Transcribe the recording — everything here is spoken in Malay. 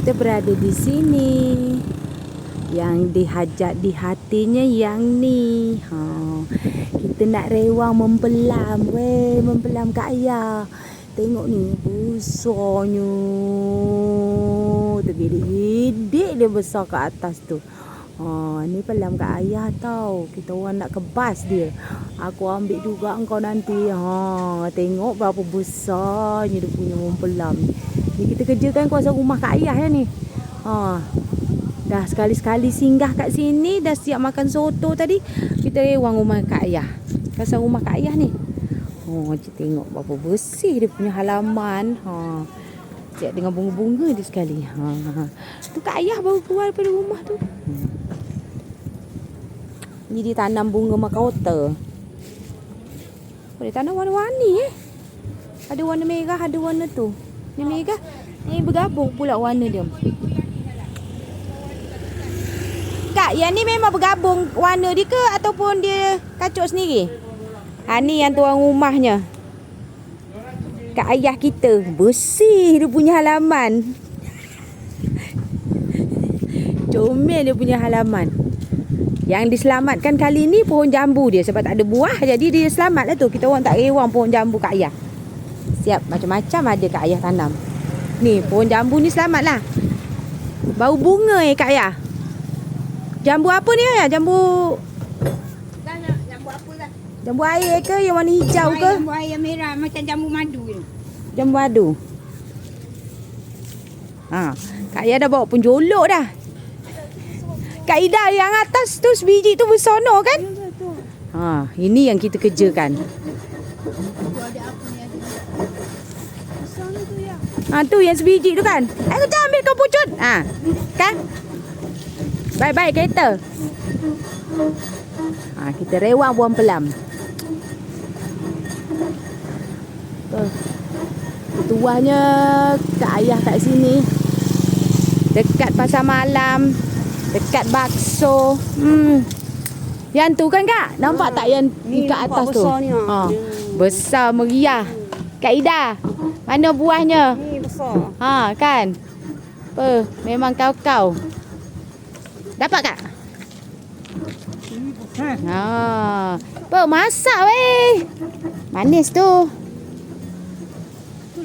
Kita berada di sini. Yang dihajat di hatinya yang ni. Kita nak rewang mempelam. Mempelam Kak Ayah. Tengok ni, besarnya. Tergedik-gedik dia besar kat atas tu. Ni pelam Kak Ayah tau. Kita orang nak kebas dia. Aku ambil juga engkau nanti. Tengok berapa besarnya dia punya mempelam. Ni kita kerjakan kuasa rumah Kak Ayah ni. Dah sekali-sekali singgah kat sini. Dah siap makan soto tadi. Kita rewang rumah Kak Ayah. Kuasa rumah Kak Ayah ni. Tengok berapa bersih dia punya halaman. Siap dengan bunga-bunga dia sekali. Tu Kak Ayah baru keluar daripada rumah tu. Ni dia tanam bunga makauta. Dia tanam warna-warni Ada warna merah, ada warna tu. Ni merah. Ni bergabung pula warna dia. Kak, yang ni memang bergabung warna dia ke ataupun dia kacuk sendiri? Ni yang tuan rumahnya. Kak Ayah kita. Bersih dia punya halaman. Comel dia punya halaman. Yang diselamatkan kali ni pohon jambu dia. Sebab tak ada buah. Jadi dia selamat lah tu. Kita orang tak rewang pohon jambu Kak Ayah. Siap. Macam-macam ada Kak Ayah tanam. Ni pohon jambu ni selamat lah. Bau bunga Kak Ayah. Jambu apa ni Ayah? Jambu apa lah? Jambu air ke? Yang warna hijau ke? Jambu air merah. Macam jambu madu ni. Jambu madu. Kak Ayah dah bawa penjolok dah. Kak Ida yang atas tu sebiji tu bersono kan? Ini yang kita kerjakan. Tu yang sebiji tu kan? Aku jangan ambil kau pucut. Kan? Baik-baik kereta. Kita rewang buang pelam. Ketuanya Kak Ayah kat sini. Dekat pasar malam. Dekat bakso. Yang tu kan Kak? Nampak tak yang kat atas tu? Besar meriah. Kak Ida, mana buahnya? Ni besar. Kan? Memang kau-kau. Dapat Kak? Masak weh. Manis tu.